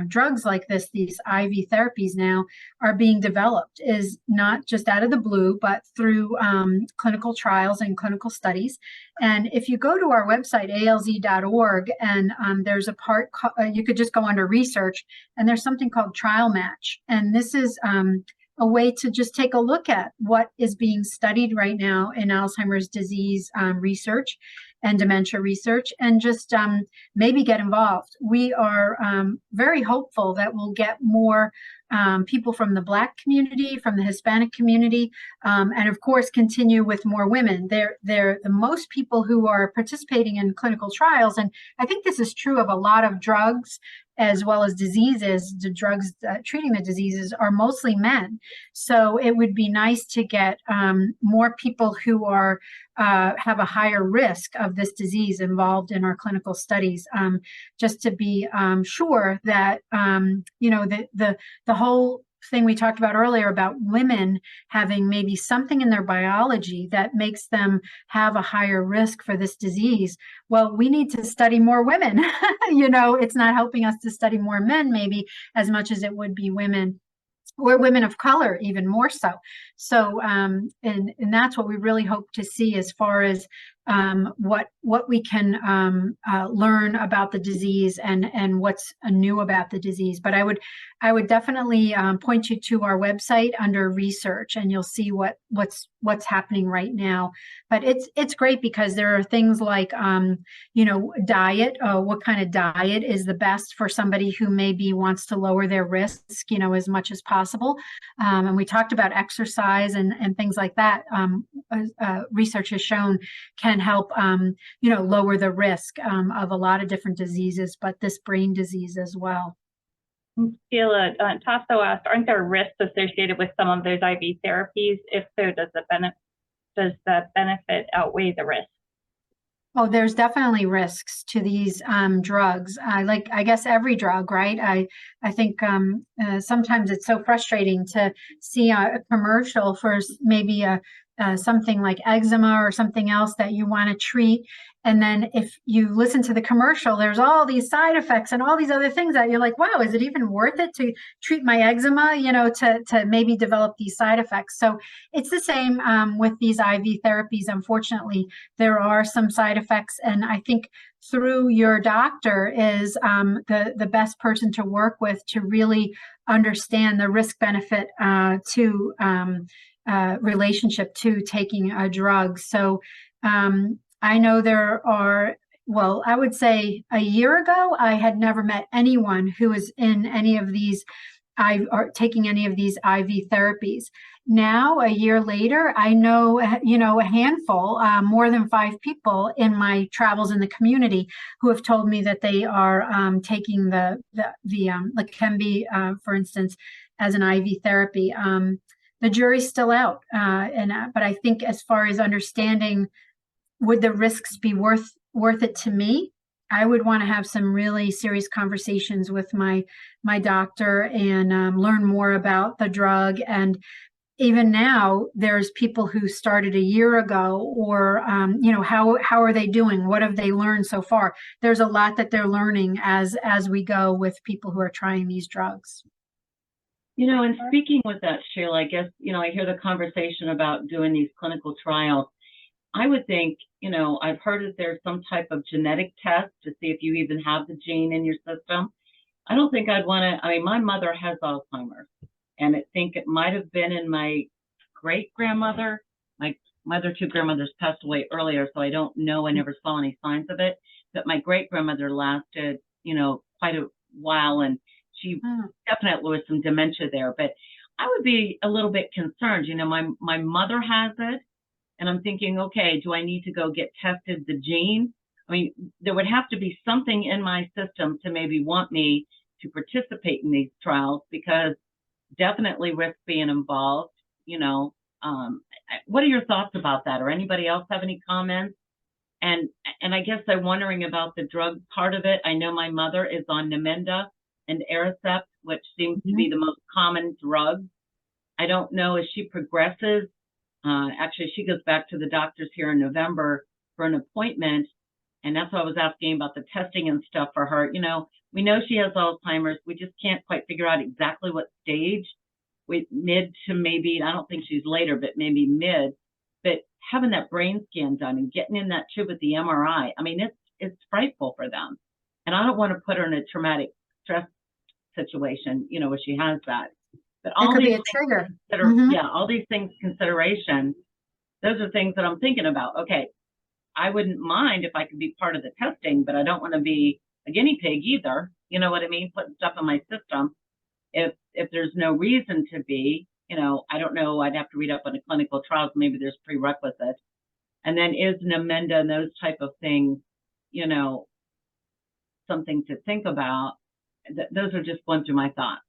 drugs like this, these IV therapies now, are being developed, is not just out of the blue, but through clinical trials and clinical studies. And if you go to our website, alz.org, and there's a part, you could just go under research, and there's something called Trial Match. And this is a way to just take a look at what is being studied right now in Alzheimer's disease research and dementia research, and just maybe get involved. We are very hopeful that we'll get more people from the Black community, from the Hispanic community, and of course continue with more women. They're the most people who are participating in clinical trials, and I think this is true of a lot of drugs as well as diseases. The drugs treating the diseases are mostly men. So it would be nice to get more people who are have a higher risk of this disease involved in our clinical studies, just to be sure that the whole thing we talked about earlier about women having maybe something in their biology that makes them have a higher risk for this disease. Well, we need to study more women. It's not helping us to study more men maybe as much as it would be women, or women of color even more so. So and that's what we really hope to see as far as what we can learn about the disease and what's new about the disease. But I would definitely point you to our website under research, and you'll see what's happening right now. But it's great because there are things like diet. What kind of diet is the best for somebody who maybe wants to lower their risk, as much as possible. And we talked about exercise and things like that. Research has shown can help lower the risk of a lot of different diseases, but this brain disease as well. Sheila, Tasso asked, aren't there risks associated with some of those IV therapies? If so, does the benefit outweigh the risk? Oh, there's definitely risks to these drugs. I guess every drug, right? I think sometimes it's so frustrating to see a commercial for maybe something like eczema or something else that you want to treat. And then if you listen to the commercial, there's all these side effects and all these other things that you're like, wow, is it even worth it to treat my eczema, to maybe develop these side effects? So it's the same with these IV therapies. Unfortunately, there are some side effects. And I think through your doctor is the best person to work with to really understand the risk benefit to relationship to taking a drug. So I know there are, well, I would say a year ago, I had never met anyone who was in any of these, taking any of these IV therapies. Now, a year later, I know, a handful, more than 5 people in my travels in the community who have told me that they are taking the Leqembi, for instance, as an IV therapy. The jury's still out, but I think as far as understanding, would the risks be worth it to me? I would want to have some really serious conversations with my doctor and learn more about the drug. And even now, there's people who started a year ago, or how are they doing? What have they learned so far? There's a lot that they're learning as we go with people who are trying these drugs. And speaking with that, Sheila, I guess, I hear the conversation about doing these clinical trials. I would think, I've heard that there's some type of genetic test to see if you even have the gene in your system. I don't think I'd want to, my mother has Alzheimer's, and I think it might have been in my great-grandmother. My other 2 grandmothers passed away earlier, so I don't know. I never saw any signs of it. But my great-grandmother lasted, quite a while, and she definitely was some dementia there. But I would be a little bit concerned. My mother has it, and I'm thinking, okay, do I need to go get tested the gene? There would have to be something in my system to maybe want me to participate in these trials, because definitely risk being involved. What are your thoughts about that? Or anybody else have any comments? And I guess I'm wondering about the drug part of it. I know my mother is on Namenda and Aricept, which seems to be the most common drug. I don't know, as she progresses, actually she goes back to the doctors here in November for an appointment. And that's why I was asking about the testing and stuff for her. You know, we know she has Alzheimer's. We just can't quite figure out exactly what stage, with mid to maybe, I don't think she's later, but maybe mid. But having that brain scan done and getting in that tube with the MRI, I mean, it's frightful for them. And I don't want to put her in a traumatic stress situation, you know, where she has that. But all It could be these a trigger. yeah, all these things consideration, those are things that I'm thinking about. Okay, I wouldn't mind if I could be part of the testing, but I don't want to be a guinea pig either. You know what I mean? Putting stuff in my system. If there's no reason to be, you know, I don't know. I'd have to read up on the clinical trials. Maybe there's prerequisites. And then is an amenda and those type of things, you know, something to think about. Those are just going through my thoughts.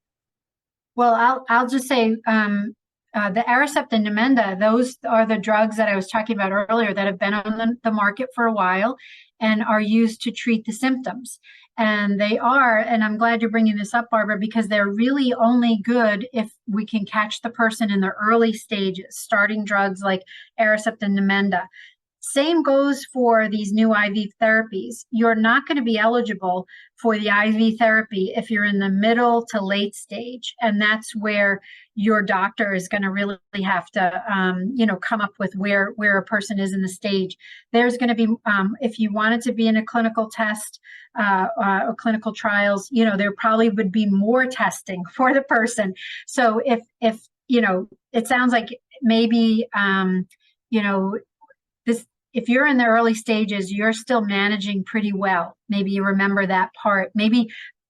Well, I'll just say the Aricept and Namenda, those are the drugs that I was talking about earlier that have been on the market for a while and are used to treat the symptoms. And they are, and I'm glad you're bringing this up, Barbara, because they're really only good if we can catch the person in the early stages, starting drugs like Aricept and Namenda. Same goes for these new IV therapies. You're not going to be eligible for the IV therapy if you're in the middle to late stage. And that's where your doctor is going to really have to, you know, come up with where a person is in the stage. There's going to be, if you wanted to be in a clinical test or clinical trials, you know, there probably would be more testing for the person. So if you know, it sounds like maybe, you know, if you're in the early stages, you're still managing pretty well. Maybe you remember that part. Maybe,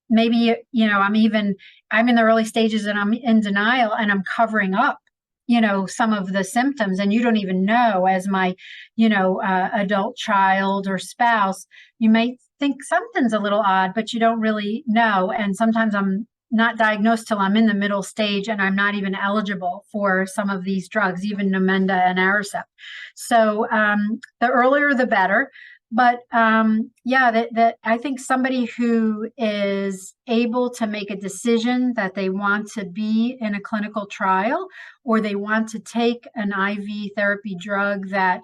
you know, I'm in the early stages and I'm in denial and I'm covering up, you know, some of the symptoms, and you don't even know, as my, you know, adult child or spouse, you may think something's a little odd, but you don't really know. And sometimes I'm not diagnosed till I'm in the middle stage and I'm not even eligible for some of these drugs, even Namenda and Aricept. So the earlier the better. But yeah, that I think somebody who is able to make a decision that they want to be in a clinical trial or they want to take an IV therapy drug that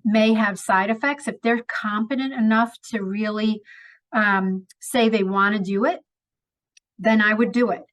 may have side effects, if they're competent enough to really say they want to do it, then I would do it.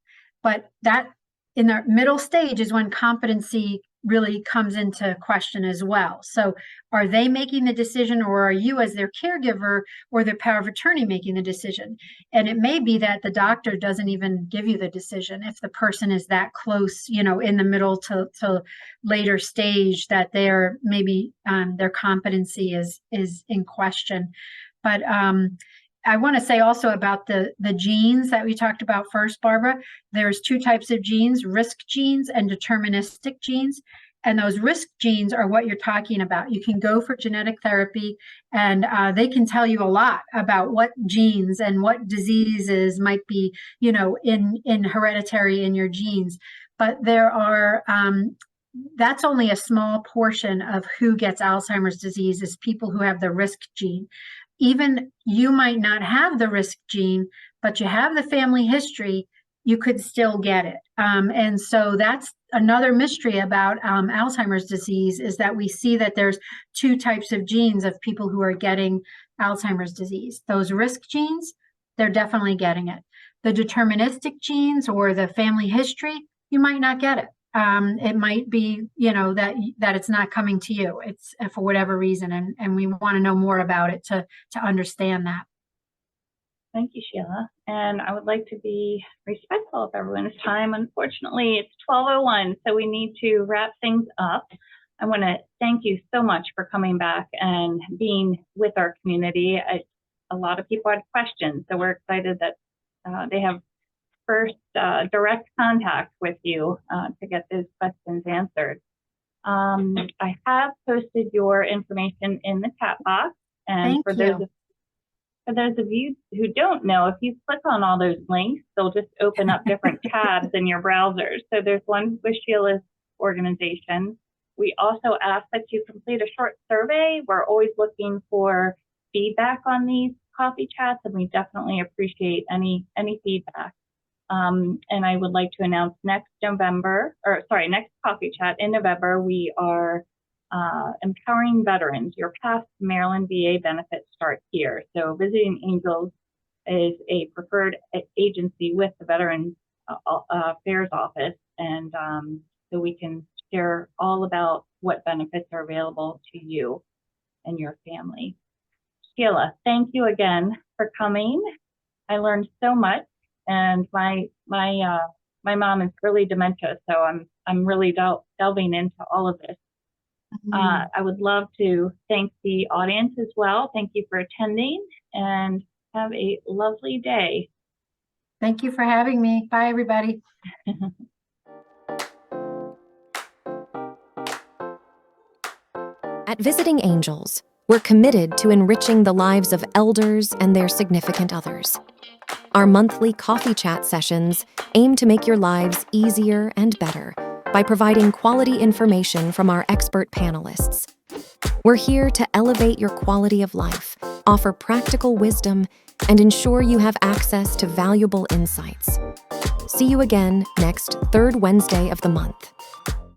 But that in the middle stage is when competency really comes into question as well. So are they making the decision, or are you as their caregiver or their power of attorney making the decision? And it may be that the doctor doesn't even give you the decision if the person is that close, you know, in the middle to later stage, that they're maybe their competency is in question. But I want to say also about the genes that we talked about first, Barbara. There's two types of genes, risk genes and deterministic genes. And those risk genes are what you're talking about. You can go for genetic therapy and they can tell you a lot about what genes and what diseases might be, you know, in hereditary in your genes. But there are, that's only a small portion of who gets Alzheimer's disease is people who have the risk gene. Even you might not have the risk gene, but you have the family history, you could still get it. And so that's another mystery about Alzheimer's disease, is that we see that there's two types of genes of people who are getting Alzheimer's disease. Those risk genes, they're definitely getting it. The deterministic genes or the family history, you might not get it. It might be, you know, that it's not coming to you. It's for whatever reason, and we want to know more about it to understand that. Thank you, Sheila. And I would like to be respectful of everyone's time. Unfortunately, it's 12:01, so we need to wrap things up. I want to thank you so much for coming back and being with our community. A lot of people had questions, so we're excited that they have first direct contact with you to get those questions answered. I have posted your information in the chat box, and for those of you who don't know, if you click on all those links, they'll just open up different tabs in your browsers. So there's one with Sheila's organization. We also ask that you complete a short survey. We're always looking for feedback on these coffee chats, and we definitely appreciate any feedback. And I would like to announce next coffee chat in November, we are Empowering veterans. Your path to Maryland VA benefits start here. So Visiting Angels is a preferred agency with the Veterans Affairs Office, and so we can share all about what benefits are available to you and your family. Sheila, thank you again for coming. I learned so much, and my mom is early dementia, so I'm really delving into all of this. I would love to thank the audience as well. Thank you for attending, and have a lovely day. Thank you for having me. Bye, everybody. At Visiting Angels, we're committed to enriching the lives of elders and their significant others. Our monthly coffee chat sessions aim to make your lives easier and better by providing quality information from our expert panelists. We're here to elevate your quality of life, offer practical wisdom, and ensure you have access to valuable insights. See you again next third Wednesday of the month.